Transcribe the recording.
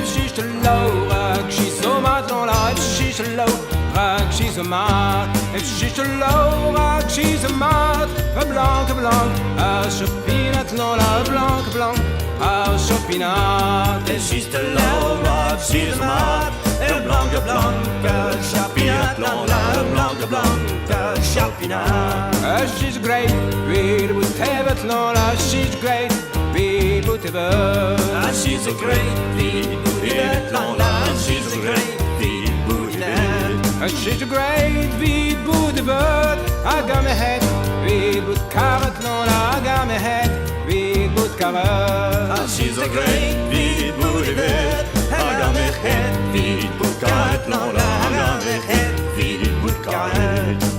She's the low, she's so much on life. She's the low, she's a mad. If she's the low, she's a mad. A blanc, chopinat, lola, blanc, chopinat. If she's the low, she's a mad. A blanc, chopinat, lola, blanc, chopinat. She's great, read with Tevet, lola, she's great. She's a great big booty net, Lola. She's a great big booty net. She's a great big booty bird. I got my head, big boot carrot, Lola. I got my head, big boot carrot. She's a great big booty bird. I got my head, big boot carrot, Lola. I got my head, big boot carrot.